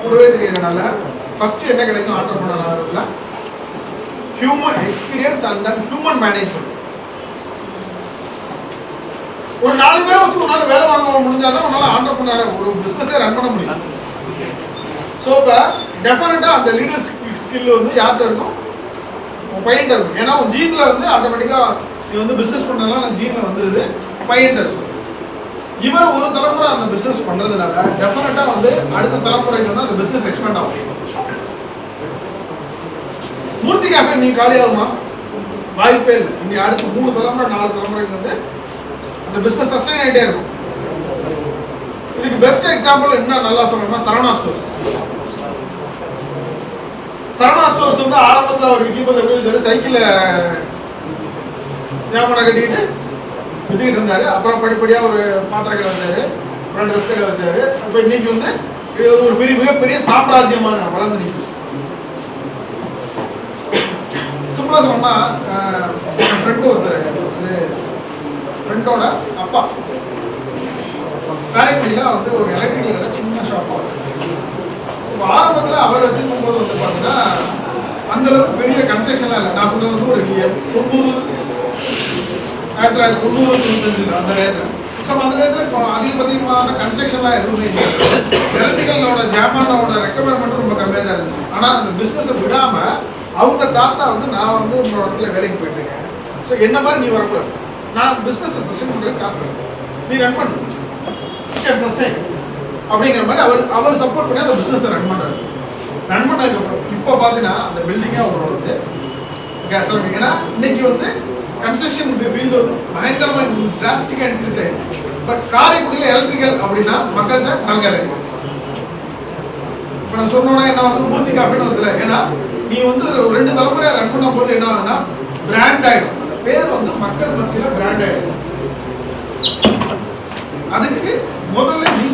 கூடவே தெரியறதுனால ஃபர்ஸ்ட் என்ன கிடைக்கும் ஆண்டர்பிரனர் ஆகிறதுல human experience and then human management. ஒரு 4 பேரை வச்சு உன்னால வேலை வாங்க முடிஞ்சாதான் உன்னால ஆண்டர்பிரனர் ஒரு பிசினஸே ரன் பண்ண முடியும். ஸோ இப்போ டெஃபினட்டாக அந்த லீடர்ஷிப் ஸ்கில் வந்து யார்கிட்ட இருக்கும், பையன்கிட்ட இருக்கும். ஏன்னா உன் ஜீனில் வந்து ஆட்டோமேட்டிக்காக நீ வந்து பிஸ்னஸ் பண்ணுறதுலாம் ஜீனில் வந்துடுது, பையன்கிட்ட இருக்கும். இவர் ஒரு தலைமுறை அந்த பிஸ்னஸ் பண்ணுறதுனால டெஃபினட்டாக வந்து அடுத்த தலைமுறைக்கு வந்து அந்த பிஸ்னஸ் எக்ஸ்பேண்ட் ஆகும். மூர்த்தி கேஃபே நீ காலியாகுமா? வாய்ப்பே இல்லை. இனி அடுத்த 3 தலைமுறை 4 தலைமுறைக்கு வந்து அந்த பிஸ்னஸ் சஸ்டைன் ஆகிட்டே இருக்கும். இதுக்கு பெஸ்ட் எக்ஸாம்பிள் என்ன நல்லா சொல்லணும்னா சரவணா ஸ்டோர்ஸ். சரவணா ஸ்டோர்ஸ் வந்து ஆரம்பத்தில் அவர் விற்கிப்பது சைக்கிளில் ஞாபகம் கட்டிக்கிட்டு வித்துக்கிட்டு இருந்தாரு. அப்புறம் படிப்படியாக ஒரு பாத்திர கடை வச்சாரு, அப்புறம் ட்ரெஸ் கடை வச்சாரு. இப்போ இன்னைக்கு வந்து இது ஒரு மிகப்பெரிய சாம்ராஜ்யமாக வளர்ந்து நிற்கும். சிம்பிளா சொன்னா ஃப்ரெண்டு ஒருத்தர் ஃப்ரெண்டோட அப்பா காரைக்குடியில் வந்து ஒரு எலக்ட்ரிக்கல் கடை சின்ன ஷாப்பாக வச்சுருக்காங்க. ஸோ ஆரம்பத்தில் அவர் வச்சுருக்கும் போது வந்து பார்த்தீங்கன்னா அந்தளவுக்கு பெரிய கன்ஸ்ட்ரக்ஷன்லாம் இல்லை. நான் சொன்னது வந்து ஒரு 1990 அந்த நேரத்தில். ஸோ அந்த நேரத்தில் இப்போ அதிகபட்சமான கன்ஸ்ட்ரக்ஷன்லாம் எதுவுமே இல்லை. எலக்ட்ரிக்கலோட ஜாமானோட ரெக்கமெண்ட் ரொம்ப கம்மியாக தான் இருந்துச்சு. ஆனால் அந்த பிஸ்னஸை விடாமல் அவங்க தாத்தா வந்து நான் வந்து உங்களோட இடத்துல வேலைக்கு போயிட்டுருக்கேன், ஸோ என்ன மாதிரி நீ வரக்கூடாது, நான் பிஸ்னஸை சஸ்டெயின் பண்ணுறதுக்கு காசு தரேன், நீ ரன் பண்ணு, கேன் சஸ்டெயின் அப்படிங்கிற மாதிரி அவர் சப்போர்ட் பண்ணி அந்த பிஸ்னஸை ரன் பண்ணுறாரு. ரன் பண்ணதுக்கப்புறம் இப்போ பார்த்தீங்கன்னா அந்த பில்டிங்கே அவரோடது கேஸ். ஏன்னா இன்னைக்கு வந்து கன்ஸ்ட்ரக்ஷன் ஃபீல்டு வந்து பயங்கரமாக டிராஸ்டிக்காக இன்க்ரீஸ் ஆயிடுச்சு. பட் காரைக்குடியில் எலக்ட்ரிக்கல் அப்படின்னா மக்கள்கிட்ட சலங்கை எலக்ட்ரானிக்ஸ். இப்போ நான் சொன்னோன்னா என்ன வந்து மூர்த்தி காஃபின்னு வருதுல, ஏன்னா நீ வந்து 2 தலைமுறையாக ரன் பண்ணும் போது என்ன ஆகுதுன்னா பிராண்ட் ஆகிடும். அந்த பேர் வந்து மக்கள் மத்தியில் பிராண்ட் ஆகிடும். அதுக்கு முதல்ல நீ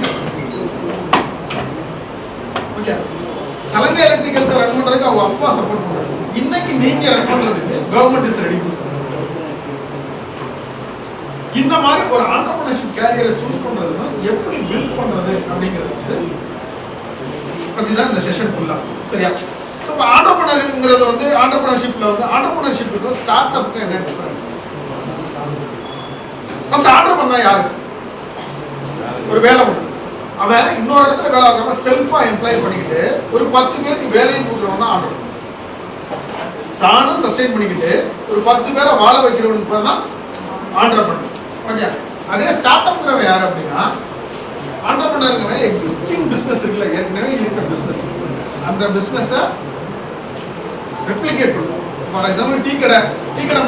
ஓகே. சலங்கை எலக்ட்ரிக்கல்ஸை ரன் பண்ணுறதுக்கு அவங்க அப்பா சப்போர்ட் பண்ணுறாங்க. இன்னைக்கு நீங்கள் ரன் பண்ணுறதுக்கு government is ready to support. இந்த மாதிரி ஒரு ஆண்டர்பிரினர்ஷிப் கேரியரை சூஸ் பண்ணுறதுன்னா எப்படி பில்ட் பண்ணுறது அப்படிங்கிறது பற்றி தான் இந்த செஷன் ஃபுல்லாக. சரியா? ஸோ இப்போ ஆண்டர்பிரினருங்கிறது வந்து ஆண்டர்பிரினர்ஷிப்பில் வந்து ஆண்டர்பிரினர்ஷிப்புக்கு ஸ்டார்ட் அப்புக்கு என்ன டிஃபரன்ஸ்? ஃபர்ஸ்ட் ஆண்டர்பிரினர் யாரு? ஒரு வேலை ஒன்று அவன் இன்னொரு இடத்துல வேலை ஆகாம செல்ஃபாக எம்ப்ளாய் பண்ணிக்கிட்டு ஒரு 10 பேருக்கு வேலையை கொடுக்குறவன் தான் ஆண்டர்பிரினர். தானும் சஸ்டெயின் பண்ணிக்கிட்டு ஒரு 10 பேரை வாழ வைக்கிறவனுக்கு பேர் தான் ஆண்டர்பிரினர். ஓகே. அதே ஸ்டார்ட் அப்ங்கிறவன் யார் அப்படின்னா ஆண்டர்பிரினருங்கிறவன் எக்ஸிஸ்டிங் பிஸ்னஸ் இருக்குல்ல, ஏற்கனவே இருக்க பிஸ்னஸ், அந்த பிஸ்னஸை ரெப்ளிகேட் பண்ணுவோம். ஃபார் எக்ஸாம்பிள் டீ கடை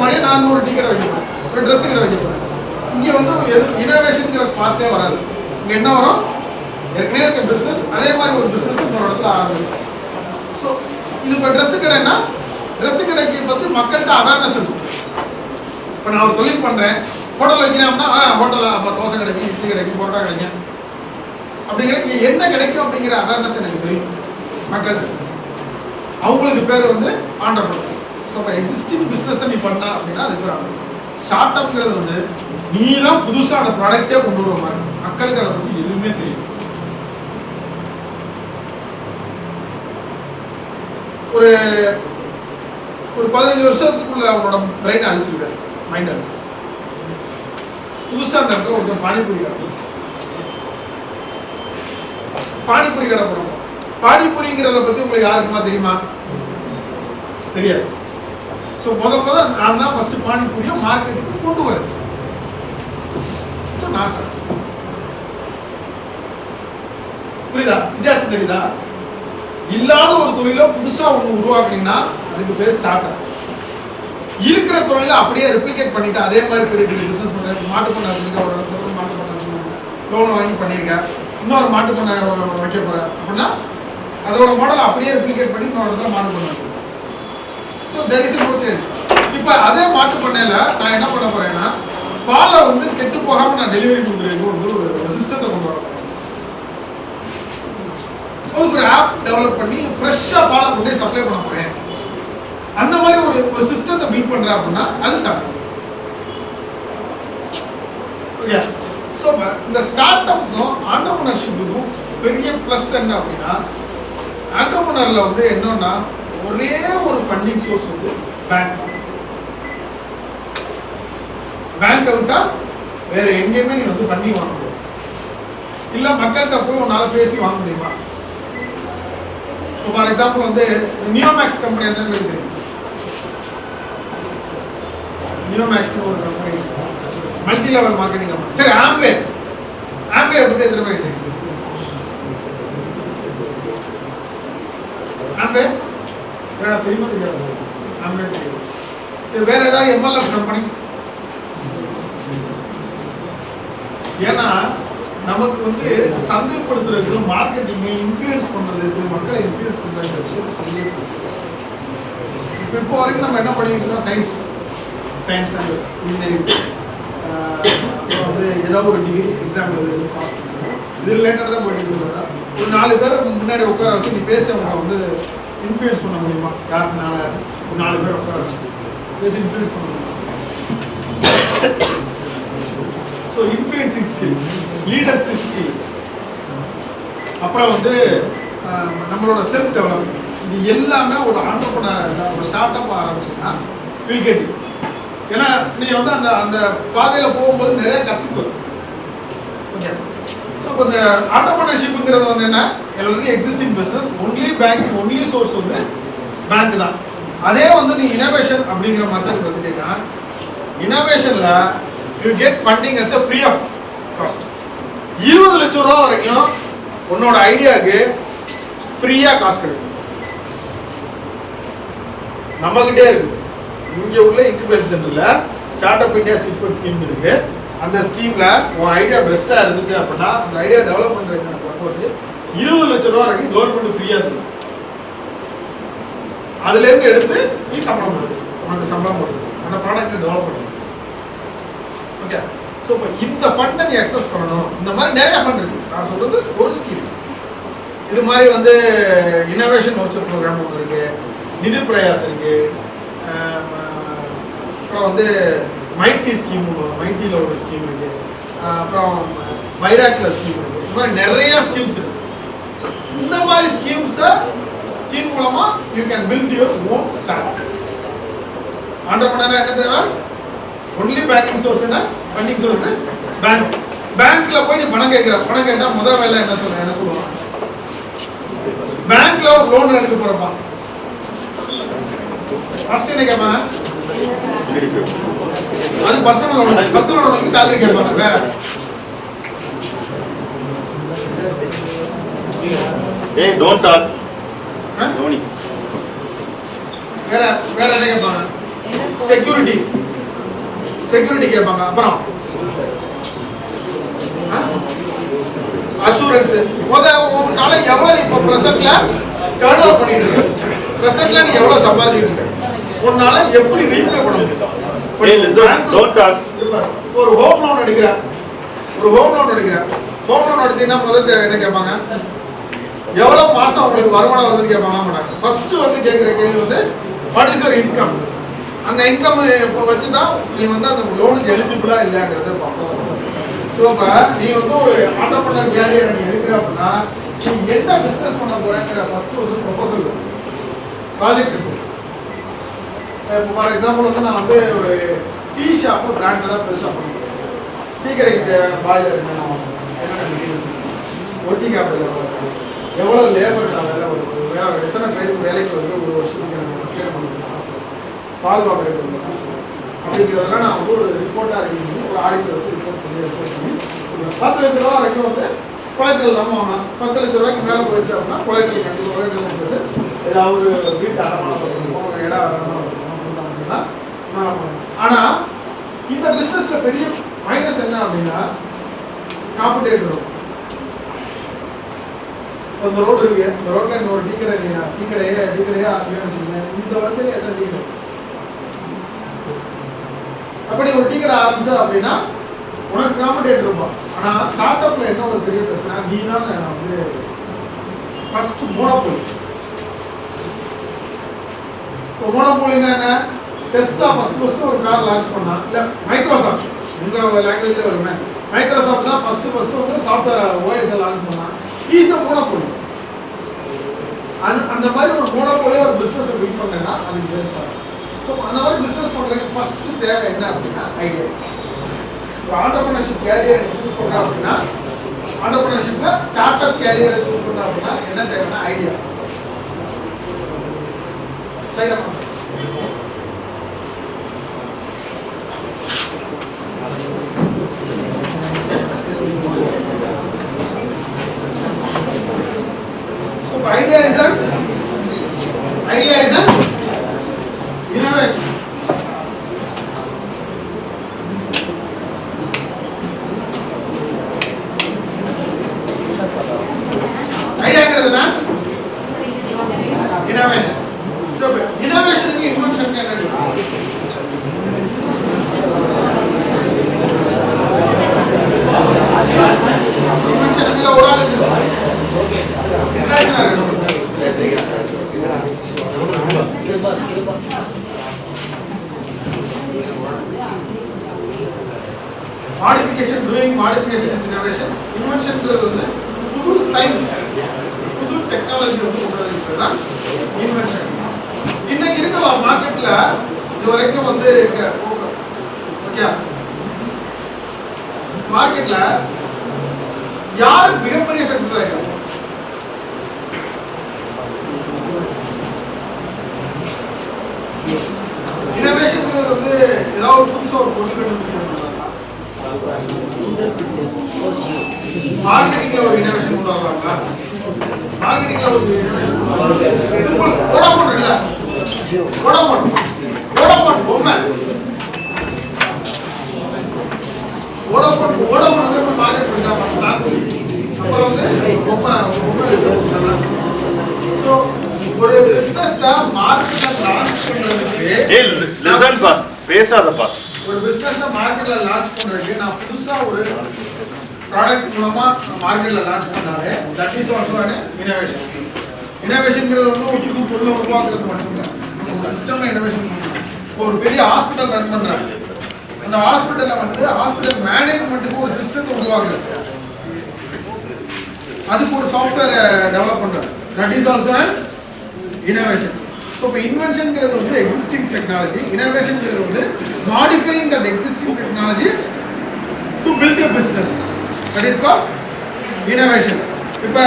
மாதிரியே நான் ஒரு டீ கடை வைக்க போகிறேன், ஒரு ட்ரெஸ் கடை வைக்க போகிறேன். இங்கே வந்து எது இனோவேஷனுங்கிற பார்ட்டே வராது. இங்கே என்ன வரும், ஏற்கனவே இருக்க பிஸ்னஸ் அதே மாதிரி ஒரு பிஸ்னஸ் இன்னொரு இடத்துல ஆரம்பிக்கும். ஸோ இது இப்போ ட்ரெஸ்ஸு கடைன்னா ட்ரெஸ்ஸு கடைக்கு பற்றி மக்கள்கிட்ட அவேர்னஸ் இருக்கும். இப்போ நான் ஒரு தொழில் பண்ணுறேன், ஹோட்டல் வைக்கிறேன் அப்படின்னா ஹோட்டலில் அப்போ தோசை கிடைக்கும், இட்லி கிடைக்கும், பரோட்டா கிடைக்கும் அப்படிங்கிற என்ன கிடைக்கும் அப்படிங்கிற அவேர்னஸ் எனக்கு தெரியும் மக்களுக்கு. அவங்களுக்கு பேர் வந்து ஆண்டர்பிரினர். ஸோ இப்போ எக்ஸிஸ்டிங் பிஸ்னஸை நீ பண்ணா அப்படின்னா அதுக்கு பேர் ஆண்டர்பிரினர். ஸ்டார்ட் அப்ங்கிறது வந்து நீ தான் புதுசாக அந்த ப்ராடக்டே கொண்டு வர மாதிரி மக்களுக்கு அதை பற்றி எதுவுமே தெரியும். ஒரு 15 வருஷத்துக்குள்ள அவனோட பிரெயின் அழிச்சுக்கிட்டாரு, மைண்ட் அழிச்சு. புதுசாக அந்த இடத்துல ஒருத்தர் பானிபூரி கடை போடுறோம். பானிபூரிங்கிறத பற்றி உங்களுக்கு யாருக்குமா தெரியுமா? தெரியாது. ஸோ முதல்ல நான் தான் ஃபர்ஸ்ட் பானிபூரியை மார்க்கெட்டுக்கு கொண்டு வரேன். ஸோ நான் சார் புரியுதா? வித்தியாசம் தெரியுதா? இல்லாத ஒரு தொழில புதுசாக ஒன்று உருவாக்குனீங்கன்னா அதுக்கு பேர் ஸ்டார்ட் அப். இருக்கிற தொழிலை அப்படியே ரெப்ளிகேட் பண்ணிட்டு அதே மாதிரி பெரிய பிஸ்னஸ் பண்ணுறேன். மாட்டு பண்ண வச்சுருக்கேன், ஒரு இடத்துல மாட்டு பண்ண லோனை வாங்கி பண்ணியிருக்கேன், இன்னொரு மாட்டு பண்ண வைக்க போகிறேன் அப்படின்னா அதோட மாடலை அப்படியே ரெப்ளிகேட் பண்ணி இன்னொரு இடத்துல மாட்டு பண்ண வைக்கிறேன். So there is no change. இப்போ அதே மாட்டு பண்ணையில் நான் என்ன பண்ண போகிறேன்னா பாலை வந்து கெட்டு போகாமல் நான் டெலிவரி கொடுக்குறதுக்கு வந்து ஒரு சிஸ்டத்தை கொண்டு வரேன். அதுக்கு ஒரு ஆப் டெவலப் பண்ணி ஃப்ரெஷ்ஷாக பாலை கொண்டே சப்ளை பண்ண போகிறேன். அந்த மாதிரி ஒரு சிஸ்டத்தை பில்ட் பண்ணுறேன் அப்படின்னா அது ஸ்டார்ட் அப். ஓகே. ஸோ இந்த ஸ்டார்ட் அப்புக்கும் ஆண்டர்பிரினர்ஷிப்புக்கும் பெரிய ப்ளஸ் என்ன அப்படின்னா ஆண்டர்பிரனர்ல வந்து என்னன்னா ஒரே ஒரு ஃபண்டிங் சோர்ஸ் வந்து பேங்க். பேங்க் விட்டா வேற எங்கேயுமே நீ வந்து ஃபண்டிங் வாங்க முடியாது. இல்ல மக்கள்கிட்ட போய் உன்னால பேசி வாங்க முடியுமா? ஃபார் எக்ஸாம்பிள் வந்து நியோமேக்ஸ் கம்பெனி எத்தனை பேர் தெரியும்? நியோமேக்ஸ் ஒரு company, multi level marketing company. சரி, ஆம்வே பத்தி எத்தனை பேர் தெரியும்? ஆம்வே தெரியுமா தெரியாது? ஆம்வே தெரியாது. சரி, வேற ஏதாவது எம்எல்எஃப் கம்பெனி? ஏன்னா நமக்கு வந்து சந்தைப்படுத்துறதுக்கு, மார்க்கெட்டிங் இன்ஃப்ளூயன்ஸ் பண்றதுக்கு, மக்களை இன்ஃப்ளூயன்ஸ் பண்றது விஷயம் சொல்லி இப்போ வரைக்கும் நம்ம என்ன பண்ணிட்டு இருக்கோம்? சயின்ஸ் அண்ட் இன்ஜினியரிங், வந்து ஏதாவது ஒரு டிகிரி எக்ஸாம் எழுதுறது, பாஸ் பண்ணுறது, இது ரிலேட்டடாக தான் போயிட்டு இருக்கிறதா. ஒரு 4 பேர் முன்னாடி உட்கார வச்சு நீ பேசுறவங்களை வந்து இன்ஃப்ளூயன்ஸ் பண்ண முடியுமா? யாருக்குனால ஒரு 4 பேர் உட்கார வச்சு பேசி இன்ஃப்ளூயன்ஸ் பண்ண முடியுமா? So influencing skill, leadership skill, அப்புறம் வந்து நம்மளோட செல்ஃப் டெவலப்மெண்ட், இது எல்லாமே ஒரு ஆண்டர்பிரனர் ஒரு ஸ்டார்ட் அப் ஆரம்பிச்சுன்னா வில் கெட் இட். ஏன்னா நீங்கள் வந்து அந்த அந்த பாதையில் போகும்போது நிறைய கற்றுக்குவது. ஓகே, ஸோ இப்போ இந்த ஆண்டர்பிரனர்ஷிப்புங்கிறது வந்து என்ன, already existing business, only source வந்து பேங்க் தான். அதே வந்து நீ இனோவேஷன் அப்படிங்கிற மெத்தட் பார்த்துட்டீங்கன்னா, இனோவேஷனில் you get funding as a free of cost. 20 லட்சம் ரூபா வரைக்கும் உன்னோட ஐடியாவுக்கு ஃப்ரீயாக காசு கிடைக்கும். நம்மகிட்டே இருக்கு. இங்கே உள்ள இன்குபேஷன் சென்டரில் start up India seat fund scheme இருக்கு. அந்த ஸ்கீமில் உன் ஐடியா பெஸ்ட்டாக இருந்துச்சு அப்படின்னா அந்த ஐடியா டெவலப் பண்ணுறதுக்கான சப்போர்ட் 20 லட்சம் ரூபா வரைக்கும் கவர்மெண்ட் ஃப்ரீயாக இருக்கும். அதுலேருந்து எடுத்து நீ சம்பளம் போடுது, உனக்கு சம்பளம் போடுது, அந்த ப்ராடக்ட்டை டெவலப் பண்ணுறது. ஓகே, ஸோ இப்போ இந்த ஃபண்டை நீ அக்சஸ் பண்ணணும். இந்த மாதிரி நிறைய ஃபண்ட் இருக்குது. நான் சொல்கிறது ஒரு ஸ்கீம். இது மாதிரி வந்து இனோவேஷன் வவுச்சர் ப்ரோக்ராம் ஒன்று இருக்குது, நிதி பிரயாஸ் இருக்குது, அப்புறம் வந்து மைட்டி ஸ்கீம், மைட்டியில் ஒரு ஸ்கீம் இருக்குது, அப்புறம் வைராக்கில் ஸ்கீம் இருக்குது. இந்த மாதிரி நிறைய ஸ்கீம்ஸ் இருக்குது. ஸோ இந்த மாதிரி ஸ்கீம் மூலமாக you can build your own start up. Entrepreneur என்ன தேவை? ஒன்லி பேங்கிங் சோர்ஸ், என்ன ஃபண்டிங் சோர்ஸ்? பேங்க்ல போய் நீ பணம் கேட்டா முதல் வேலை என்ன சொல்லுவாங்க? பேங்க்ல ஒரு லோன் எடுக்க போறப்பா ஃபர்ஸ்ட் என்ன கேட்பாங்க? அது பர்சனல் லோனுக்கு சேலரி கேட்பாங்க. வேற ஏய் டோன்ட் டாக் நோனி. வேற என்ன கேட்பாங்க? செக்யூரிட்டி கேட்பாங்க. அப்புறம் அஷூரன்ஸ். உன்னால எவ்வளவு இப்ப பிரசன்ட்ல டர்ன் ஓவர் பண்ணிட்டு இருக்க, பிரசன்ட்ல நீ எவ்வளவு சம்பாதிச்சிட்டு இருக்க, உன்னால எப்படி ரீபே பண்ண முடியும்? ஒரு ஹோம் லோன் எடுக்கிற, ஹோம் லோன் எடுத்தீங்கன்னா முதல்ல என்ன கேட்பாங்க? எவ்வளவு மாசம் உங்களுக்கு வருமானம் வருதுன்னு கேட்பாங்க மாட்டாங்க. ஃபர்ஸ்ட் வந்து கேட்கிற கேள்வி வந்து வாட் இஸ் யுவர் இன்கம். அந்த இன்கம் வச்சு தான் நீ வந்து அந்த லோனுக்கு எலிஜிபிளா இல்லையாங்கிறத பார்ப்போம். ஸோ இப்போ நீ வந்து ஒரு ஆண்டர்பிரனர் கேரியர் நீ எடுக்கிற அப்படின்னா நீ என்ன பிஸ்னஸ் பண்ண போறேங்கிற ஃபர்ஸ்ட் வந்து ப்ரொபோசல் ப்ராஜெக்ட் இருக்கு. இப்போ ஃபார் எக்ஸாம்பிள் வந்து நான் வந்து ஒரு டீ ஷாப்பு பிராண்ட் தான் பெருசாக பண்ணுவேன். டீ கடைக்கு தேவையான பாய்லர் என்னென்ன மெட்டீரியல்ஸ், ஒர்க்கிங் கேபிட்டல் எவ்வளோ லேபர் வேலை வருது, எத்தனை பேருக்கு வேலைக்கு வந்து ஒரு வருஷத்துக்கு எனக்கு சஸ்டெயின் பண்ணுறது, பால் வாங்குறது அப்படிங்கிறதெல்லாம் நான் வந்து ஒரு ரிப்போர்ட்டாக அறிவிச்சு ஒரு ஆடிட்டர் வச்சு ரிப்போர்ட் பண்ணி ஒரு 10 லட்ச ரூபா வரைக்கும் வந்து கொலைட்டல் நம்ம வாங்கலாம். 10 லட்ச ரூபாய்க்கு மேலே போயிடுச்சு அப்படின்னா கொலைட்டல் கண்டிப்பாக கொலைட்டல்ன்றது ஏதாவது ஒரு வீட்டு அடமானம் வைக்கணும், ஒரு இடம் அடமானம் வைக்கணும் அப்படின்னா. ஆனால் இந்த பிஸ்னஸில் பெரிய மைனஸ் என்ன அப்படின்னா காம்படேட்டர். இந்த ரோடு இருக்கு, இந்த ரோட்ல இன்னொரு டீ கடையே அப்படின்னு வச்சுக்கோங்க. இந்த வரிசையில எத்தனை டீ கடை? அப்படி ஒரு டீ கடை ஆரம்பிச்சா அப்படின்னா உனக்கு காம்படேட்டர் இருப்பான். ஆனா ஸ்டார்ட் அப்ல என்ன ஒரு பெரிய பிரச்சனை, நீ தான் வந்து ஃபர்ஸ்ட் மோனோபோலி. மோனோபோலினா என்ன? டெஸ்லா ஃபர்ஸ்ட் ஒரு கார் லான்ச் பண்ணா, இல்ல மைக்ரோசாஃப்ட் உங்க லாங்குவேஜ்ல வருமே, மைக்ரோசாஃப்ட் தான் ஃபர்ஸ்ட் வந்து சாஃப்ட்வேர் ஓஎஸ் லான்ச் பண்ணா. He is a monopoly. அந்த மாதிரி ஒரு மோனோபோலியா ஒரு பிசினஸ் பில்ட் பண்ணேன்னா அது வேஸ்ட் ஆகும். ஸோ அந்த மாதிரி பிசினஸ் பண்றதுக்கு ஃபர்ஸ்ட் தேவை என்ன அப்படின்னா ஐடியா. இப்போ ஆண்டர்பிரினர்ஷிப் கேரியர் சூஸ் பண்றோம் அப்படின்னா ஆண்டர்பிரினர்ஷிப்ல ஸ்டார்ட் அப் கேரியரை சூஸ் பண்றோம் அப்படின்னா என்ன தேவைன்னா idea. So idea is an innovation. Idea enna innovation. So innovation ku invention ku enna invention ku oral international modification, doing modification is innovation. Invention is புது science, புது technology வந்து உருவாக்குறது invention. இன்னைக்கு இருக்க மார்க்கெட்ல இது வரைக்கும் வந்து ஓகே மார்க்கெட்ல யாரு மிகப்பெரிய சக்சஸ் ஆயிருக்காங்க? இனோவேஷன் வந்து ஏதாவது புதுசா ஒரு பொருள் கண்டுபிடிக்கிறாங்க, மார்க்கெட்டிங்ல ஒரு இனோவேஷன் கொண்டு வரலாங்களா? மார்க்கெட்டிங்ல ஒரு இனோவேஷன் கொண்டு வரலாம். சிம்பிள் வோடாஃபோன் இல்ல, வோடாஃபோன் பொம்மை, வோடாஃபோன் வந்து எப்படி மார்க்கெட் பண்ணா பார்த்தா அப்புறம் வந்து பொம்மை. ஸோ ஒரு பிசினஸ் மார்க்கெட்ல லான்ச் பண்றதுக்கு லிசன் பா, பேசாதப்பா. ஒரு பிசினஸ் மார்க்கெட்ல லான்ச் பண்றதுக்கு நான் புதுசா ஒரு ப்ராடக்ட் மூலமா மார்க்கெட்ல லான்ச் பண்ணாரு. That is also an innovation. இனோவேஷன்ங்கிறது வந்து ஒரு புது பொருளை உருவாக்குறது மட்டும் இல்லை, சிஸ்டம்ல இனோவேஷன். ஒரு பெரிய ஹாஸ்பிட்டல் ரன் பண்றாங்க, அந்த ஹாஸ்பிட்டல்ல வந்து ஹாஸ்பிட்டல் மேனேஜ்மெண்ட்டுக்கு ஒரு சிஸ்டத்தை உருவாக்குறது, அதுக்கு ஒரு சாஃப்ட்வேர் டெவலப் பண்றாங்க. That is also an innovation. So inventionங்கிறது வந்து existing technology, innovationங்கிறது வந்து modifying that existing technology to build a business. That is called innovation. இப்போ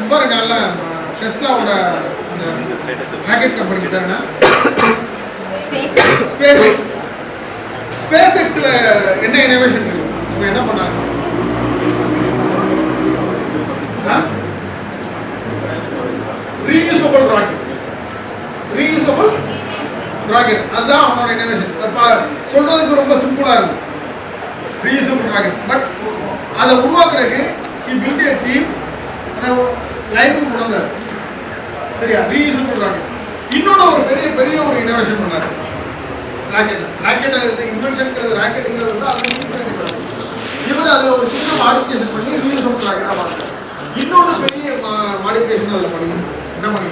பாருங்க நல்ல டெஸ்லாவோட அந்த ராக்கெட் கம்பெனி தானே SpaceXல என்ன இனோவேஷன் இருக்கு? இப்போ என்ன பண்ணாங்க? ரீயூசபிள் ராக்கெட், அதுதான் அவனோட இனோவேஷன். சொல்றதுக்கு ரொம்ப சிம்பிளா இருக்கும், ரீயூசபிள் ராக்கெட். பட் அதை உருவாக்குறதுக்கு he built a team, அதை லைஃப் கொடுங்க சரியா, ரீயூசபிள் ராக்கெட். இன்னொன்று ஒரு பெரிய ஒரு இனோவேஷன் பண்ணாரு ராக்கெட் இன்வென்ஷன்ங்கிறது ராக்கெட்டுங்கிறது வந்து அது இவர் அதில் ஒரு சின்ன மாடிஃபிகேஷன் பண்ணி ரீயூசபிள் ராக்கெட்டாக மாற்றாரு. இன்னொன்று பெரிய மாடிஃபிகேஷன் அதில் பண்ணி என்ன பண்ணி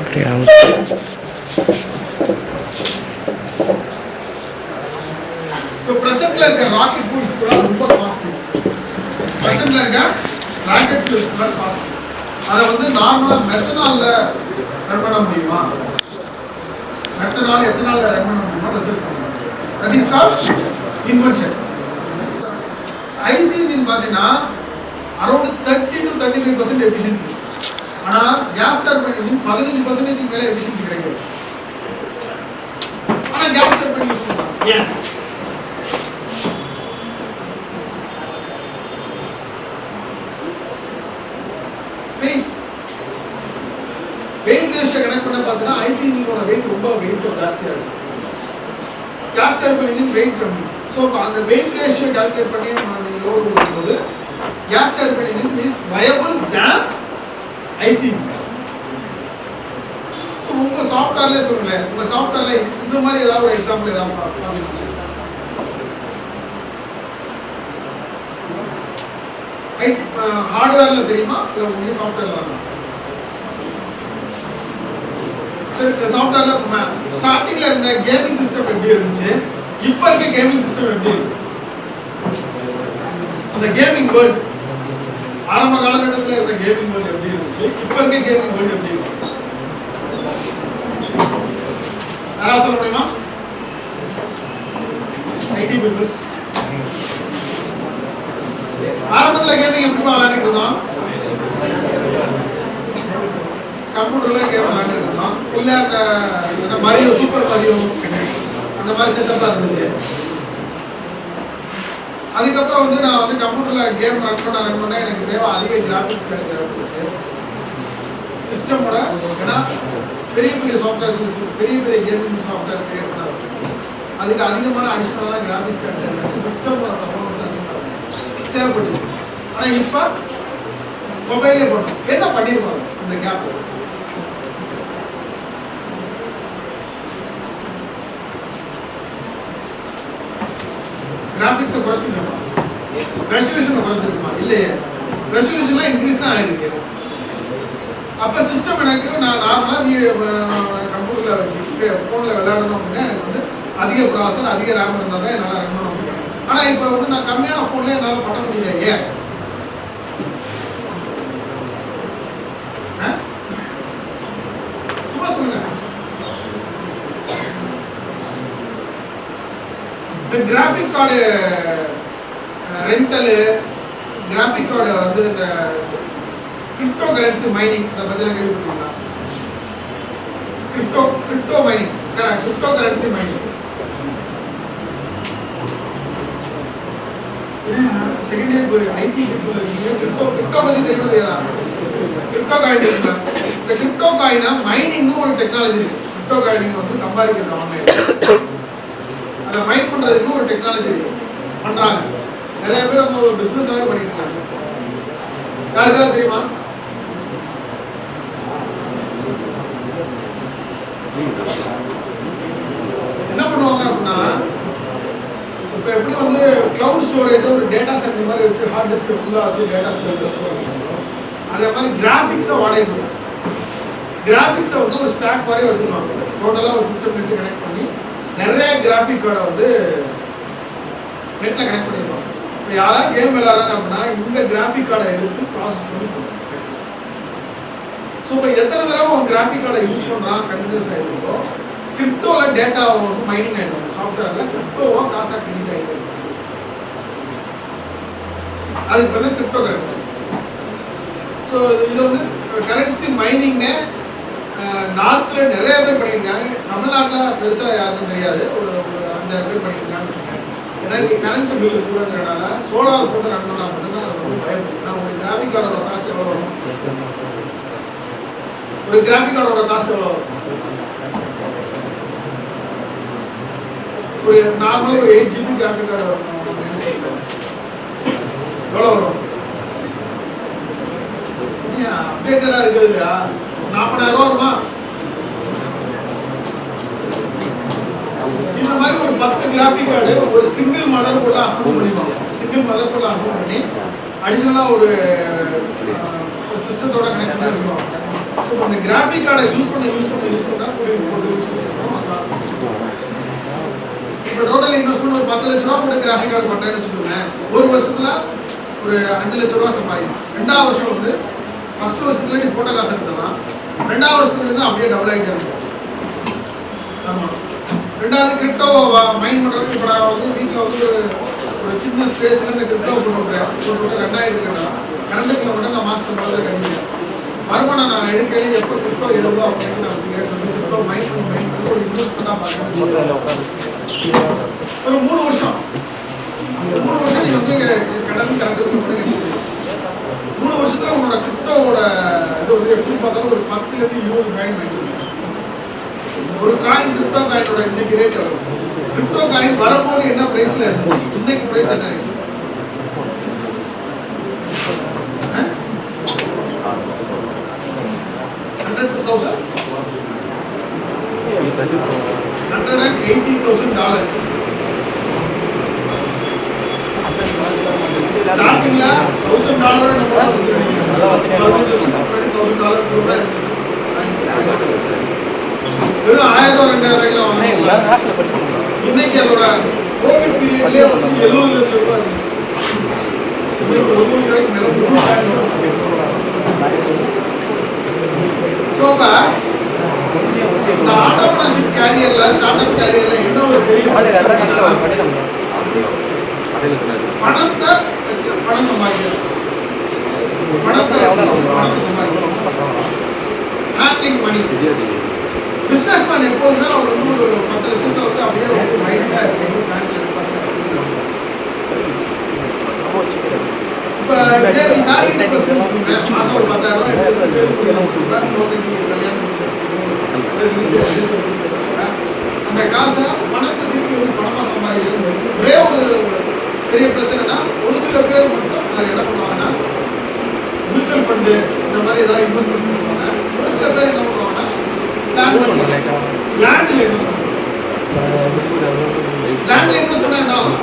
இப்போ ப்ரெசென்ட்ல இருக்க ராக்கெட் ஃபியூல்ஸ் கூட ரொம்ப காஸ்ட்லி. ப்ரெசென்ட்ல இருக்க ராக்கெட் ஃபியூல்ஸ் கூட காஸ்ட்லி. அதை வந்து நார்மலா மெத்தனால்ல ரன் பண்ண முடியுமா? மெத்தனால் எத்தனால்ல ரன் பண்ண முடியுமா? ரிசல்ட் பண்ணுவாங்க. That is called invention. IC engine பார்த்தீங்கன்னா அரௌண்ட் 30 to 35% எஃபிஷியன்சி. ஆனால் கேஸ் டர்பைன் இன்ஜின் 15% மேலே எஃபிஷியன்சி கிடைக்கும். ஆனால் கேஸ் டர்பைன் யூஸ் பண்ணுறாங்க. ஏன்? வெயிட் ரேஷியோ கனெக்ட் பண்ண பார்த்தீங்கன்னா ஐசி இன்ஜினோட வெயிட் ரொம்ப ஜாஸ்தியாக இருக்கும், கேஸ் டர்பைன் இன்ஜின் வெயிட் கம்மி. ஸோ அந்த வெயிட் ரேஷியோ கால்குலேட் பண்ணி நீங்கள் லோடு கொடுக்கும்போது gas turbine engine is viable then IC engine. So உங்கள் சாஃப்ட்வேர்லேயே சொல்லுங்களேன், உங்கள் சாஃப்ட்வேரில் இந்த மாதிரி ஏதாவது ஒரு எக்ஸாம்பிள் ஏதாவது பார்த்துருக்கீங்க? ஹார்ட்வேர்ல தெரியுமா இல்லை உங்களுக்கு சாஃப்ட்வேர்ல தான்? சாஃப்ட்வேர்ல ஸ்டார்டிங்ல இருந்த கேமிங் சிஸ்டம் எப்படி இருந்துச்சு, இப்போ இருக்க கேமிங் சிஸ்டம் எப்படி இருக்கு? அந்த கேமிங் வேர்ல்ட் ஆரம்ப காலகட்டத்தில் இருந்த கேமிங் வேர்ல்ட் எப்படி இருந்துச்சு, இப்போ இருக்க கேமிங் வேர்ல்ட் எப்படி இருக்கு? கம்ப்யூட்டர்ல கேம் விளையாண்டுட்டு இருந்தோம். இல்லை அந்த மரியோ சூப்பர் மரியோ அந்த மாதிரி செட்டப் தான் இருந்துச்சு. அதுக்கப்புறம் வந்து நான் வந்து கம்ப்யூட்டர்ல கேம் ரன் பண்ண எனக்கு தேவை அதிக கிராஃபிக்ஸ் கார்டு தேவைப்பட்டுச்சு. சிஸ்டமோட ஏன்னா பெரிய பெரிய சாஃப்ட்வேர்ஸ் பெரிய பெரிய கேமிங் சாஃப்ட்வேர் கிரியேட் பண்ண அதுக்கு அதிகமான அடிஷனலாக கிராஃபிக்ஸ் கார்டு தேவைப்பட்டு சிஸ்டமோட பர்ஃபார்மன்ஸ் அதிகமாக தேவைப்பட்டுச்சு. ஆனால் இப்போ மொபைலே பண்ணணும். என்ன பண்ணிருப்பாங்க இந்த கேப்? கிராஃபிக்ஸை குறைச்சிருக்கமா, ரெசல்யூஷனை குறைச்சிருக்குமா? இல்லையே, ரெசல்யூஷன்லாம் இன்க்ரீஸ் தான் ஆயிருக்கு. அப்போ சிஸ்டம் எனக்கு நான் நார்மலாக கம்ப்யூட்டரில் ஃபோனில் விளையாடணும் அப்படின்னா எனக்கு வந்து அதிக ப்ராசர் அதிக ரேம் இருந்தால் தான் என்னால் ரன் பண்ண முடியும். ஆனால் இப்போ வந்து நான் கம்மியான ஃபோன்லேயே என்னால் பண்ண முடியல. ஏன்? சும்மா சொல்லுங்க. இந்த கிராஃபிக் கார்டு ரெண்டலு, கிராஃபிக் கார்டு வந்து இந்த கிரிப்டோ கரன்சி மைனிங் அதை பற்றிலாம் கேள்விப்பட்டீங்களா? Crypto mining, cryptocurrency mining. Second year IT crypto பற்றி தெரியுமா? கிரிப்டோ காயின் இருக்குல்ல, இந்த கிரிப்டோ காயினை மைனிங்னு ஒரு டெக்னாலஜி இருக்கு. கிரிப்டோ காயினிங் வந்து சம்பாதிக்கிறது ஆன்லைன், அதை மைண்ட் பண்றதுக்கு ஒரு டெக்னாலஜி பண்றாங்க. நிறைய பேர் அவங்க ஒரு பிசினஸாவே பண்ணிட்டு இருக்காங்க. யாருக்காவது தெரியுமா? என்ன பண்ணுவாங்க அப்படின்னா, இப்போ எப்படி வந்து கிளவுட் ஸ்டோரேஜ் ஒரு டேட்டா சென்டர் மாதிரி வச்சு ஹார்ட் டிஸ்க் ஃபுல்லாக வச்சு டேட்டா ஸ்டோரேஜ் ஸ்டோர் பண்ணுவோம், அதே மாதிரி கிராஃபிக்ஸை வாடகை கிராஃபிக்ஸை வந்து ஒரு ஸ்டாக் மாதிரி வச்சுருவாங்க. டோட்டலாக ஒரு சிஸ்டம் நெட்டு கனெக்ட் பண்ணி நிறைய கிராஃபிக் கார்டை வந்து நெட்டில் கனெக்ட் பண்ணிடுவாங்க. இப்போ யாராவது கேம் விளையாடுறாங்க அப்படின்னா இந்த கிராஃபிக் கார்டை எடுத்து ப்ராசஸ் பண்ணி கொடுப்பாங்க. ஸோ இப்போ எத்தனை தடவை அவன் கிராஃபிக் கார்டை யூஸ் பண்ணுறான் கண்டினியூஸ் ஆகிட்டு கிரிப்டோவில் டேட்டாவை வந்து மைனிங் ஆகிடும். சாஃப்ட்வேரில் கிரிப்டோவாக காசாக கிரெடிட் ஆகிட்டு அதுக்கு பேர் கிரிப்டோ கரன்சி. ஸோ இது வந்து கரன்சி மைனிங்னு நார்த்தில் நிறைய பேர் பண்ணியிருக்காங்க. தமிழ்நாட்டில் பெருசாக யாருக்கும் தெரியாது. ஒரு 5,000 பேர் பண்ணியிருக்காங்கன்னு வச்சுக்கோங்க. ஏன்னா இங்கே கரண்ட் பில்லு கூடங்கிறனால சோலார் போட்டு ரன் பண்ணால் மட்டும்தான் அது ரொம்ப பயப்படும். ஏன்னா ஒரு கிராஃபிக் கார்டோட காஸ்ட் எவ்வளோ வரும்? ஒரு கிராஃபிக் கார்டோட காஸ்ட் எவ்வளோ வரும்? ஒரு நார்மலாக ஒரு 8 GB கிராஃபிக் கார்டு வரும். எவ்வளோ வரும்? அப்டேட்டடாக இருக்குது இல்லையா? 40,000 ரூபா வருமா? இந்த மாதிரி ஒரு 10 கிராஃபிக் கார்டு ஒரு சிங்கிள் மதர் போர்டில் அசம்பிள் பண்ணிடுவாங்க. சிங்கிள் மதர் போர்டில் அசம்பிள் பண்ணி அடிஷனலாக ஒரு சிஸ்டத்தோட கனெக்ட் பண்ணி வச்சுருவாங்க. ஸோ இந்த கிராஃபிக் கார்டை யூஸ் பண்ண போட்டு யூஸ் பண்ணுவோம் காசு. இப்போ டோட்டல் இன்வெஸ்ட்மெண்ட் ஒரு 10 லட்ச ரூபா போட்டு கிராஃபிக் கார்டு பண்ணுறேன்னு வச்சுக்கோங்க. ஒரு வருஷத்தில் ஒரு 5 லட்ச ரூபா சம்பாதிக்கலாம். 2வது வருஷம் வந்து ஃபர்ஸ்ட் வருஷத்துல நீ போட்ட காசு எடுத்துடலாம். 2வது வருஷத்துலேருந்து அப்படியே டபுள் ஆகிட்டே இருக்கும். ஆமாம். 2வது கிரிப்டோ மைண்ட் பண்ணுறதுக்கு இப்போ நான் வந்து வீட்டில் வந்து ஒரு சின்ன ஸ்பேஸில் இந்த கிரிப்டோ போட்டு ரன் ஆகிட்டு இருக்கேன். கரண்ட்டுக்குள்ள மட்டும் நான் மாஸ்டர் மாதிரி கண்டிப்பேன். வருமானம் நான் எடுக்கிறேன் எப்போ கிரிப்டோ எழுதோ அப்படின்னு நான் சொல்லி கிரிப்டோ மைண்ட் பண்ணி ஒரு இன்வெஸ்ட்மெண்ட்டாக பார்க்குறேன். ஒரு 3 வருஷம் நீ வந்து கடன் கரண்ட்டுக்குள்ள மட்டும் கண்டிப்பேன். 3 வருஷத்துல உங்களோட கிரிப்டோவோட இது வந்து எப்படி பார்த்தாலும் ஒரு 10 to 20 காயின் வாங்கிடுவீங்க. ஒரு காயின் கிரிப்டோ காயினோட இன்னைக்கு ரேட் எவ்வளோ? கிரிப்டோ காயின் வரும்போது என்ன பிரைஸ்ல இருந்துச்சு, இன்னைக்கு பிரைஸ் என்ன ரேட்? 100,000 $180,000. ஸ்டார்டிங்ல $1,000 வெறும் 1,000-2,000 வாங்க. இன்னைக்கு அதோட கோவிட் பீரியட்லயே வந்து 70 லட்சம் ரூபாய் இருந்துச்சு. இன்னைக்கு 1 கோடி ரூபாய்க்கு மேல இந்த ஆண்டர்பிரினர்ஷிப் கேரியர்ல ஸ்டார்ட் அப் கேரியர்ல என்ன ஒரு பெரிய பணத்தை வச்சு பணம் சம்பாதிக்கிறது. பணத்தை சம்பாதிக்கணும். ஹேண்ட்லிங் மணி. பிஸ்னஸ் மேன் எப்போதுமே அவர் வந்து ஒரு 10 லட்சத்தை வந்து அப்படியே ஒரு மைண்டாக இருக்கு பேங்க்ல டெபாசிட் வச்சுருக்காங்க. இப்போ இதே நீ சாலரி டெபாசிட் வச்சுக்கோங்க, மாதம் ஒரு 10,000 ரூபாய் எடுத்து சேவ் பண்ணி குழந்தைக்கு கல்யாணம் வச்சுக்கோங்க. அந்த காசை பணத்தை திருப்பி வந்து பணமாக சம்பாதிக்கிறது ஒரே ஒரு பெரிய ப்ளஸ் என்னன்னா, ஒரு சில பேர் மட்டும் அதில் என்ன பண்ணுவாங்கன்னா மியூச்சுவல் ஃபண்டு இந்த மாதிரி ஏதாவது இன்வெஸ்ட்மெண்ட் பண்ணுவாங்க. ஒரு சில பேர் என்ன பண்ணுவாங்கன்னா லேண்டில் இன்வெஸ்ட் பண்ணுவாங்க. லேண்டில் இன்வெஸ்ட் பண்ணால் என்ன ஆகும்?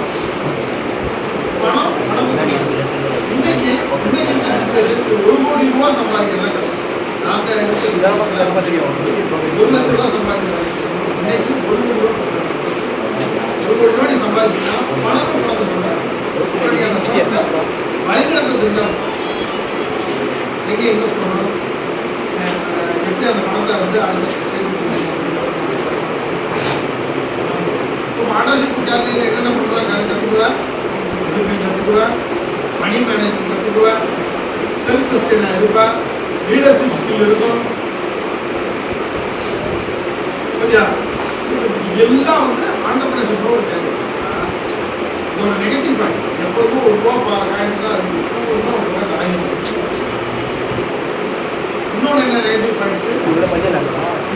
பணம் இன்னைக்கு இன்வெஸ்ட்மெண்ட் 1 கோடி ரூபா சம்பாதிக்கிறதா கஷ்டம். நாங்கள் 1 லட்சம் ரூபா சம்பாதிக்கிறோம். இன்னைக்கு 1 கோடி ரூபா சம்பாதிக்கிறோம். 1 கோடி ரூபா நீ சம்பாதிக்கணும்னா பணத்தை சம்பாதிக்கணும். வழிநடத்த தெரிஞ்சால் எங்கே இன்வெஸ்ட் பண்ணணும், எப்படி அந்த பணத்தை வந்து அடுத்த ஸ்டேஜ். ஸோ ஆண்டர்ஷிப் கேட்டகரியில் என்னென்ன பண்ணுவேன் கற்றுக்குவேன், டிசிப்ளின் கற்றுக்குவேன், மணி மேனேஜ்மெண்ட் கற்றுக்குவேன், செல்ஃப் சஸ்டெயினாக இருப்பேன், லீடர்ஷிப் ஸ்கில் இருக்கும். ஓகே, எல்லாம் வந்து ஆண்டர்பிரினர்ஷிப்போட ஒரு தேவை. இதோட நெகட்டிவ் பாயிண்ட்ஸ் எப்போதுமே ஒரு ரூபா காயின் தான் அது ஒரு ரூபா ஆகிடும். இன்னொன்று என்ன நெகட்டிவ் பாயிண்ட்ஸ்,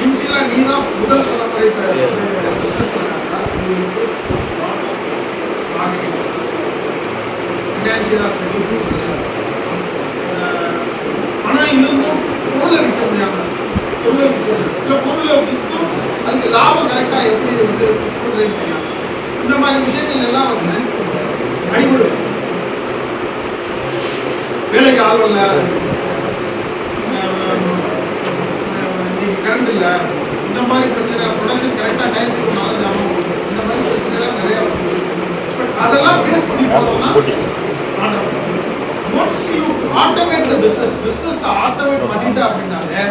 இனிஷியலாக நீ தான் முதல் தலைமுறை இப்போ பிஸ்னஸ் பண்ணாங்கன்னா மார்க்கெட்டிங் ஃபினான்ஷியலாக ஸ்டெபிலிட்டி பணம் இருந்தும் பொருளை விற்க முடியாமல் பொருளை விற்கும் அதுக்கு லாபம் கரெக்டாக எப்படி வந்து ஃபிக்ஸ் பண்ணுறதுன்னு தெரியும். இந்த மாதிரி விஷயங்கள் எல்லாம் வந்து அடிபடு. வேலைக்கு ஆள் இல்லை, இன்னைக்கு கரண்ட் இல்லை, இந்த மாதிரி பிரச்சனை, ப்ரொடக்ஷன் கரெக்டாக டைம் கொடுக்கணும், ஞாபகம் இந்த மாதிரி பிரச்சனைலாம் நிறையா வருது. பட் அதெல்லாம் ஃபேஸ் பண்ணி போனோம்னா once you automate the business automate பண்ணிட்டா அப்படின்னாலே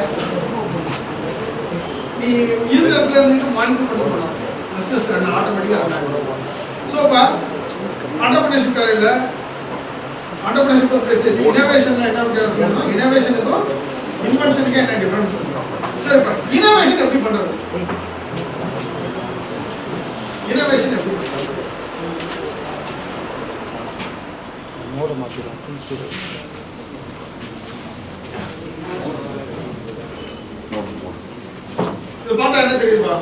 நீ இந்த இடத்துல இருந்துட்டு மானிட்டர் பண்ணி போகலாம். பிஸ்னஸ் ரன் ஆட்டோமேட்டிக்காக ரன். ஸோ இப்போ ஆண்டர்பிரினர்ஷிப் காரில் ஆண்டர்பிரினர்ஷிப் பேசி இனோவேஷன் என்ன சொல்லணும்னா, இனோவேஷனுக்கும் இன்வென்ஷனுக்கும் என்ன டிஃபரன்ஸ்? சரி, இப்போ இனோவேஷன் எப்படி பண்ணுறது? இனோவேஷன் எப்படி பண்ணுறது? மோட மாற்றிடும் ஃபுல் ஸ்பீடு. இது பார்த்தா என்ன தெரியுமா?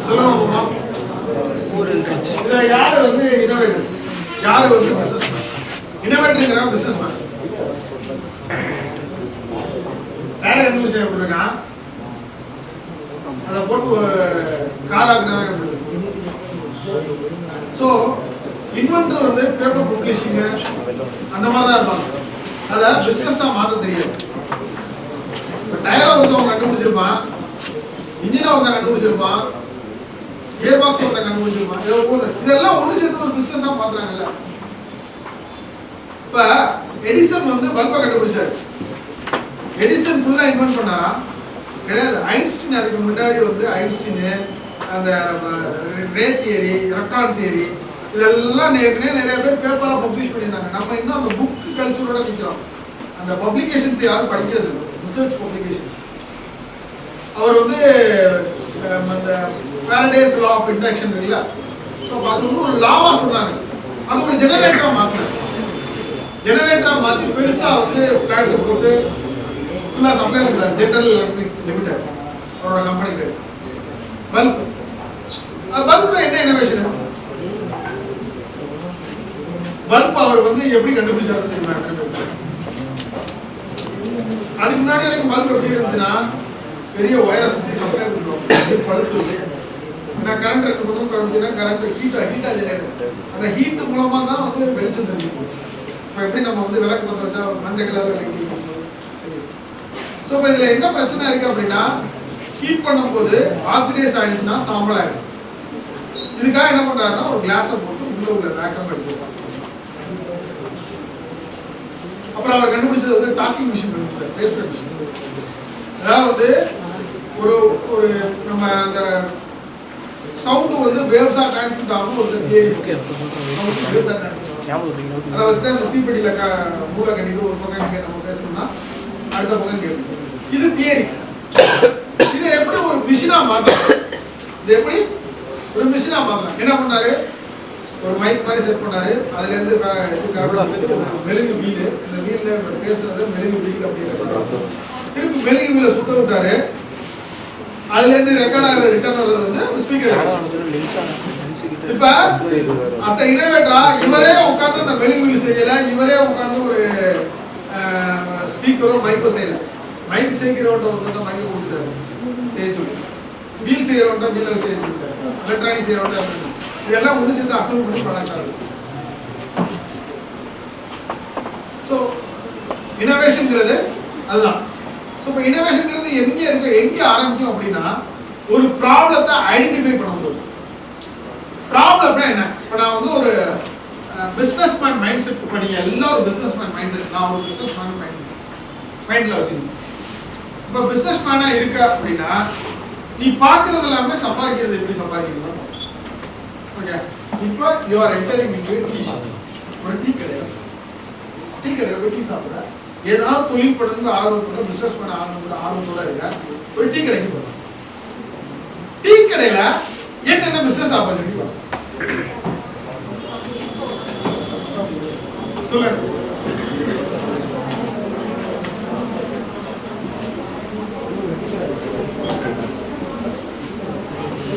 சொல்லுங்க. இதுல யாரு வந்து இனோவேட்டர், யாரு வந்து பிசினஸ் மேன்? இனோவேட்டர்ங்கிற பிசினஸ் மேன் வேற என்ன செய்யப்படுறான், அதை போட்டு காலாக்குனாவே. ஸோ இன்வென்டர் வந்து பேப்பர் பப்ளிஷிங் அந்த மாதிரி தான் இருப்பாங்க. அதை பிஸ்னஸாக மாற்ற தெரியாது. இப்போ டயரை ஒருத்தவங்க கண்டுபிடிச்சிருப்பான், இன்ஜினை ஒருத்தன் கண்டுபிடிச்சிருப்பான், கியர் பாக்ஸ் ஒருத்தன் கண்டுபிடிச்சிருப்பான். இதெல்லாம் ஒன்று சேர்த்து ஒரு பிஸ்னஸாக மாற்றுறாங்கல்ல. இப்போ எடிசன் வந்து பல்பை கண்டுபிடிச்சாரு. எடிசன் ஃபுல்லாக இன்வென்ட் பண்ணாரா? கிடையாது. ஐன்ஸ்டீன் அதுக்கு முன்னாடி வந்து ஐன்ஸ்டீனு அந்த ரே தியரி, எலக்ட்ரான் தியரி இதெல்லாம் நிறைய பேர் பேப்பராக பப்ளிஷ் பண்ணியிருந்தாங்க. நம்ம இன்னும் அந்த புக் கல்ச்சரோட நிற்கிறோம். அந்த பப்ளிகேஷன்ஸ் யாரும் படிக்கிறது இல்லை, ரிசர்ச் பப்ளிகேஷன்ஸ். அவர் வந்து அந்த ஃபேரடேஸ் லா ஆஃப் இன்டராக்ஷன் இருக்குல்ல, ஸோ அது வந்து ஒரு லாவாக சொன்னாங்க. அது ஒரு ஜெனரேட்டராக மாற்றினாங்க. ஜெனரேட்டராக மாற்றி பெருசாக வந்து பிளான்ட்டு போட்டு ஃபுல்லாக சப்ளை பண்ணுறாரு. ஜெனரல் எலக்ட்ரிக் லிமிடெட் அவரோட கம்பெனி பேர். பல்ப், பல்ப்ல என்ன இனோவேஷன்? பல்ப் அவர் வந்து எப்படி கண்டுபிடிச்சாரு தெரியுமா? அதுக்கு முன்னாடி வரைக்கும் பல்ப் எப்படி இருந்துச்சுன்னா, பெரிய ஒயரை சுற்றி சப்ளை பண்ணுறோம், பழுத்து நான் கரண்ட் ரெண்டு பக்கம் கரண்ட்னா கரண்ட் ஹீட்டாக ஜெனரேட். அந்த ஹீட்டு மூலமாக தான் வந்து வெளிச்சம் தெரிஞ்சு போச்சு. இப்போ எப்படி நம்ம வந்து விளக்கு பற்ற வச்சா மஞ்சள் கலர் விளக்கி. ஸோ இப்போ இதில் என்ன பிரச்சனை இருக்குது அப்படின்னா, ஹீட் பண்ணும்போது ஆக்சிடைஸ் ஆகிடுச்சுன்னா சாம்பல் ஆகிடும். இதுக்காக என்ன பண்ணுறாருன்னா ஒரு கிளாஸை போட்டு உள்ள வேக்கம் எடுத்துருப்பாங்க. அப்புறம் அவர் கண்டுபிடிச்சது வந்து டாக்கிங் மிஷின் கண்டுபிடிச்சார், பேசுகிற மிஷின். அதாவது ஒரு ஒரு நம்ம அந்த சவுண்ட் வந்து வேவ்ஸா டிரான்ஸ்மிட் ஆகும் ஒரு தியரி. வேவ்ஸா அதை வச்சுதான் இந்த தீப்பெட்டியில மூளை கட்டிட்டு ஒரு பக்கம் இங்கே நம்ம பேசணும்னா அடுத்த பக்கம் கேட்கும். இது தியரி. இதை எப்படி ஒரு மிஷினா மாத்தலாம்? இது எப்படி ஒரு மிஷினா மாத்தலாம்? என்ன பண்ணாரு? ஒரு மைக் மாதிரி செட் பண்ணாரு. அதுல இருந்து மெழுகு வீல், இந்த வீல்ல பேசுறது மெழுகு வீல் அப்படிங்கிறது. திருப்பி மெழுகு வீல சுத்த விட்டாரு. அதுல இருந்து ரெக்கார்ட் ஆகிற ரிட்டர்ன் வர்றது வந்து ஸ்பீக்கர். இப்ப அஸ் இனோவேட்டரா இவரே உட்கார்ந்து அந்த மெழுகு வீல் செய்யல, இவரே உட்கார்ந்து ஒரு ஸ்பீக்கரும் மைக்கும் செய்யல. மைக் செய்கிறவன்ட்ட ஒருத்தர் மைக்கை கொடுத்துட்டாரு செய்ய சொல்லி, வீல் செய்கிறவன்ட்ட வீல செய்ய சொல்லிட்டாரு, எலக்ட்ரானிக் செய்கிறவன்ட்ட. இதெல்லாம் ஒன்று சேர்ந்து அசம்பிள் பண்ணி பண்ணாங்க. ஸோ இனோவேஷன்ங்கிறது அதுதான். ஸோ இப்போ இனோவேஷன்ங்கிறது எங்கே இருக்கு, எங்கே ஆரம்பிக்கும் அப்படின்னா ஒரு ப்ராப்ளத்தை ஐடென்டிஃபை பண்ணும்போது. ப்ராப்ளம்னா என்ன? இப்போ நான் வந்து ஒரு பிஸ்னஸ் மேன் மைண்ட் செட். இப்போ நீங்கள் எல்லாம் ஒரு பிஸ்னஸ் மேன் மைண்ட் செட், நான் ஒரு பிஸ்னஸ் மேன் மைண்டில் வச்சுக்கணும். இப்போ பிஸ்னஸ் மேனாக இருக்க அப்படின்னா நீ பார்க்கறது எல்லாமே சம்பாதிக்கிறது எப்படி சம்பாதிக்கணும். ஓகே, இப்போ you are entering into tea shop. ஒரு டீ கடையில் போய் டீ சாப்பிட்ற, ஏதாவது தொழில் பண்ணுறது ஆர்வத்தோட, பிஸ்னஸ் பண்ண ஆர்வத்தோட இருக்க ஒரு டீ கடைக்கு போகலாம். டீ கடையில் என்னென்ன பிஸ்னஸ் ஆப்பர்ச்சுனிட்டி வரும் சொல்லுங்க.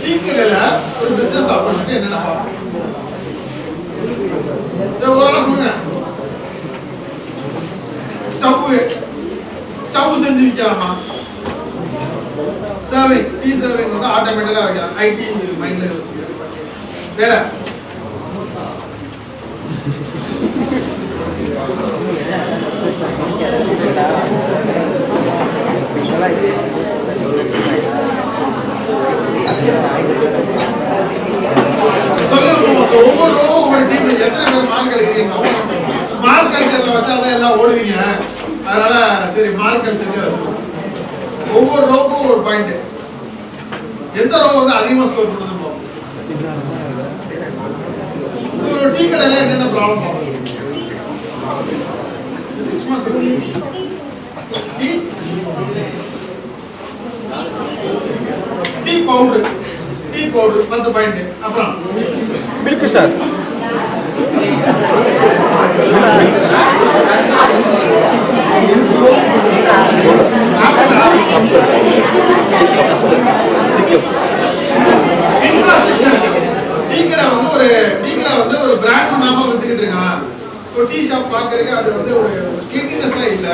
டீ கடையில் ஒரு பிஸ்னஸ் ஆப்பர்ச்சுனிட்டி என்னென்ன பார்க்கணும் ஓரளவு சொல்லுங்க. ஸ்டவ் செஞ்சு விற்கலாமா? சர்விங், டீ சர்விங் வந்து ஆட்டோமேட்டிக்கா வைக்கலாம். ஐடி மைண்ட்ல யோசிக்கிறது. வேற ஒவ்வொரு டீம் எத்தனை பேர் மார்க் எடுக்கிறீங்க? மார்க் கல்ச்சர்ல வச்சாதான் எல்லாம் ஓடுவீங்க. அதனால சரி மார்க் கல்ச்சர்ல வச்சுக்கோங்க. ஒவ்வொரு ரோக்கும் ஒரு பாயிண்ட். எந்த ரோ வந்து அதிகமா ஸ்கோர் பண்ணுறோம். ஒரு டீ கடையில் என்னென்ன ப்ராப்ளம் ஆகும்? சும்மா சொல்லுங்க. Tea powder 10 point. அப்புறம் மில்க் சார், இன்ஃப்ராஸ்ட்ரக்சர். டீ கடை வந்து ஒரு பிராண்ட் நாம வித்துக்கிட்டு இருக்கான். ஒரு டீ ஷாப் பார்க்கறதுக்கு அது வந்து ஒரு கிளீனஸா இல்ல.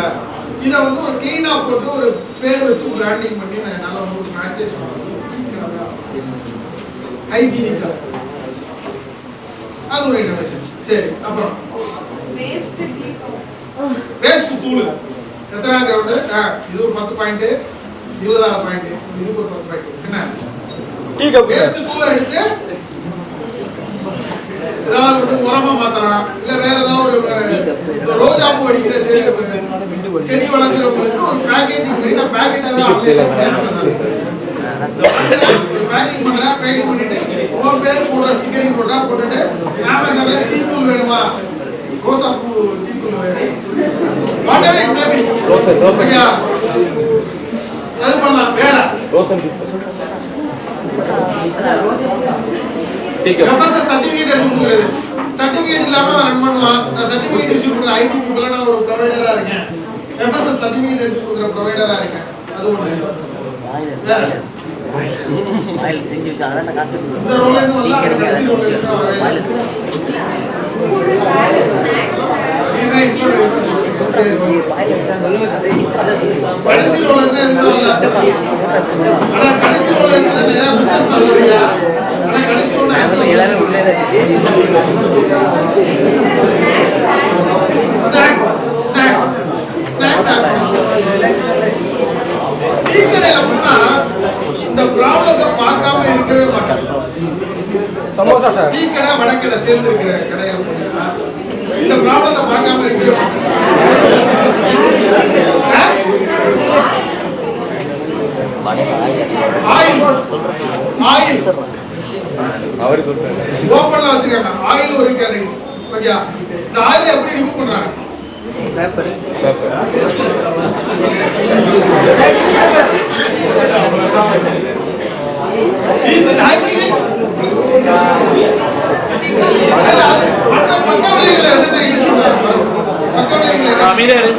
இதை வந்து ஒரு கிளீனா போட்டு ஒரு பேர் வச்சு பிராண்டிங் பண்ணி என்னால வந்து ஒரு மேட்சஸ் பண்ணுறது ஹைஜீனிக்கா, அது ஒரு இனோவேஷன். சரி, அப்புறம் வேஸ்ட் தூள் எத்தனாவது ரவுண்டு? இது ஒரு 10 பாயிண்ட், 20வது பாயிண்ட், இதுக்கு ஒரு 10 பாயிண்ட். என்ன டீ கப் வேஸ்ட் தூளை எடுத்து ஏதாவது வந்து உரமா மாத்தலாம். இல்ல வேற ஏதாவது ஒரு ரோஜா பூ அடிக்கிற செடி வளர்க்குறவங்களுக்கு ஒரு பேக்கேஜிங் பண்ணி நான் பேக்கெட்டாக பேக்கிங் பண்றேன். பேக்கிங் பண்ணிட்டு உன் பேர் போடுற ஸ்டிக்கரிங் போடுறா, போட்டுட்டு அமேசான்ல டீ தூள் வேணுமா, ரோசா பூ டீ தூள் வேணும், வாட்டர் இட் மேபி ஓகே அது பண்ணலாம். வேற ரோசன் எஃப்எஸ்எஸ் சர்டிஃபிகேட் எடுத்து கொடுக்குறது. சர்டிஃபிகேட் இல்லாம ரன் பண்ணுவான். நான் சர்டிஃபிகேட் இஷ்யூ பண்ற ஐடி பீப்புள நான் ஒரு ப்ரொவைடரா இருக்கேன். எஃப்எஸ்எஸ் சர்டிஃபிகேட் எடுத்து கொடுக்குற ப்ரொவைடரா இருக்கேன். அது ஒண்ணு. வேற வாயில் செஞ்சு வச்சாங்க அந்த காசு இந்த ரோல்ல இருந்து வரலாம். கடைசி ரோல்ல இருந்து வரேன். நீங்க இப்போ கடைசி ரோல்ல இருந்து வரலாம். ஆனா கடைசி ரோல்ல இருந்து நிறைய பிசினஸ் பண்ணுவீங்க. ஆனா கடைசி ரோல்ல எல்லாரும் உள்ளே ஸ்நாக்ஸ் டீ கடையில போனா இந்த ப்ராப்ளத்தை பார்க்காம இருக்கவே மாட்டாங்க. சமோசா சார், டீ கடை வடக்கடை சேர்ந்து இருக்கிற கடையில போனா இந்த ப்ராப்ளத்தை பார்க்காம இருக்கவே மாட்டாங்க. ஆயில் அவரே சொல்றாரு. ஓப்பன்ல வச்சிருக்காங்க. ஆயில் ஒரு கேட்டகரி. ஓகேயா? இந்த ஆயில் எப்படி ரிமூவ் பண்றாங்க? Paper is it hygienic? Sir அது மற்ற பக்க விளைவுகள் என்னென்ன யூஸ் பண்றாங்க? பக்க விளைவுகள் அமைதியாரு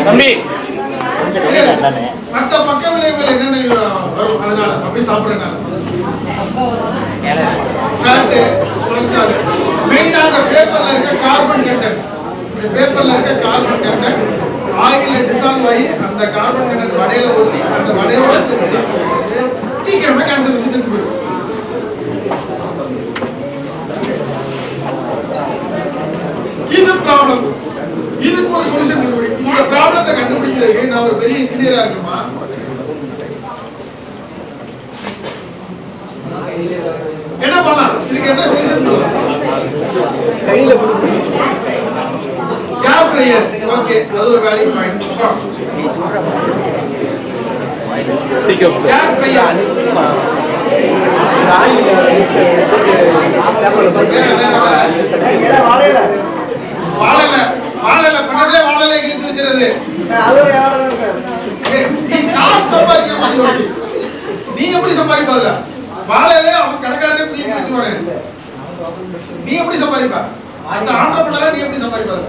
தம்பி மற்ற பக்க விளைவுகள் என்னென்ன வரும் அதனால அப்படி சாப்பிட்றதுனால? ஃபேட்டு, கொலஸ்ட்ரால், மெயினா அந்த பேப்பர்ல இருக்க கார்பன் கண்டென்ட். இந்த பேப்பர்ல இருக்க கார்பன் கண்டென்ட் ஆயில டிசால்வ் ஆகி அந்த கார்பன் கண்டென்ட் வடையில ஒட்டி அந்த வடையோட சீக்கிரமே கேன்சர் வச்சு செத்து போயிடும். இது ப்ராப்ளம். இதுக்கு ஒரு சொல்யூஷன் கண்டுபிடிக்கும். இந்த ப்ராப்ளத்தை கண்டுபிடிக்கிறதுக்கு நான் ஒரு பெரிய இன்ஜினியரா இருக்கணுமா? என்ன பண்ணலாம்? இதுக்கு என்ன சொல்யூஷன் பண்ணலாம்? கையில பிடிச்சி ஏர் ஃப்ரையர். ஓகே, அது ஒரு value point. Tea cup sir. Air fryer. வாழல பக்கத்துல வாழலை கிழிச்சு வச்சிருது. நீ காசு சம்பாதிக்கிற மாதிரி யோசி. நீ எப்படி சம்பாதிப்பாதுல? வாழலே அவன் கடைக்காரனே கிழிச்சு வச்சுவானே. நீ எப்படி சம்பாதிப்பா? ஆண்டர்பிரனரா நீ எப்படி சம்பாதிப்பாது?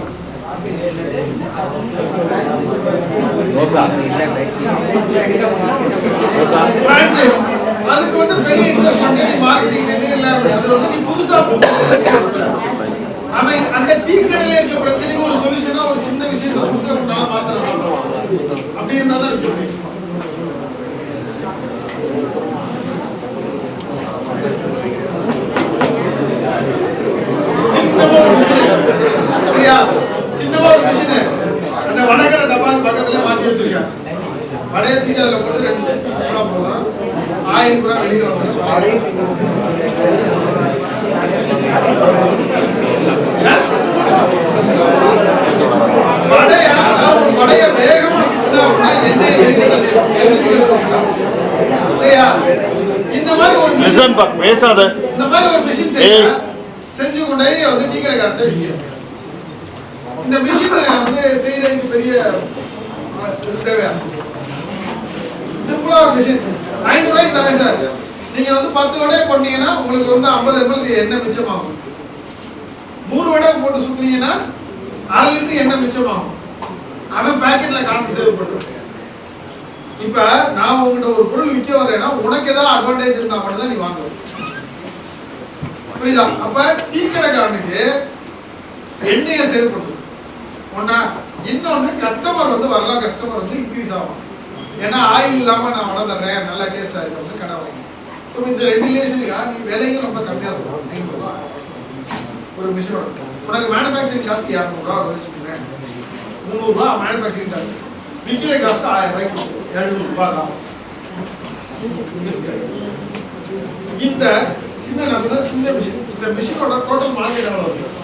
பிரான்சைஸ். அதுக்கு வந்து பெரிய இன்வெஸ்ட்மென்ட், நீ மார்க்கெட்டிங் இல்ல, அது வந்து நீ புதுசா ஆனா அந்த டீ கடையில இருக்க பிரச்சனைக்கு ஒரு சொல்யூஷனா ஒரு சின்ன விஷயத்தை கொடுத்து உன்னால மாத்தலாம். அப்படி இருந்தா தான் இருக்கு. சின்னமா ஒரு மிஷின், சரியா? சின்னமா ஒரு மிஷின் அந்த வடகரை டப்பா பக்கத்துல மாட்டி வச்சிருக்காங்க. வடையை தூக்கி அதுல போட்டு 2 சுத்து சுத்தா போதும். ஆயில் பூரா வெளியில வந்துடும். வடைய வேகமா சுத்தினா எண்ணெய் வெளியில தள்ளிடும். சரியா? இந்த மாதிரி ஒரு லிசன் பா பேசாத. இந்த மாதிரி ஒரு மிஷின் செஞ்சு கொண்டே வந்து டீ கடைக்காரத்தை விற்கிறது. இந்த மிஷின் வந்து செய்யறதுக்கு பெரிய தேவையா? சிம்பிளா ஒரு மிஷின் 500 ரூபாய்க்கு தரேன் சார். நீங்க வந்து 10 வடை பண்ணீங்கன்னா உங்களுக்கு வந்து 50 ml எண்ணெய் மிச்சமாகும். 100 வடை போட்டு சுத்தினீங்கன்னா 1/2 லிட்டர் எண்ணெய் மிச்சமாகும். அவன் பாக்கெட்ல காசு சேவ் பண்றான். இப்ப நான் உங்ககிட்ட ஒரு பொருள் விற்க வரேன்னா உனக்கு ஏதாவது அட்வான்டேஜ் இருந்தா மட்டும் தான் நீ வாங்குவ. புரியுதா? அப்ப டீ கடைக்காரனுக்கு எண்ணெயை சேவ் பண்றது ஒண்ணா. இன்னொன்னு கஸ்டமர் வந்து வரலாம், கஸ்டமர் வந்து இன்க்ரீஸ் ஆகும். ஏன்னா ஆயில் இல்லாம நான் வடை தர்றேன், நல்லா டேஸ்டா இருக்கு வந்து கடை வாங்கி. ஸோ இந்த 2 ரிலேஷனுக்கா நீ விலையும் ரொம்ப கம்மியா சொல்லலாம். 500 ரூபா ஒரு மிஷினோட. உனக்கு மேனுஃபேக்சரிங் காஸ்ட் 200 ரூபா வச்சுக்கோங்க. 300 ரூபா மேனுஃபேக்சரிங் காஸ்ட். விற்கிற காஸ்ட் 1000 ரூபாய்க்கு 200 ரூபா தான். இந்த சின்ன மிஷின், இந்த மிஷினோட டோட்டல் மார்க்கெட் எவ்வளவு இருக்கு?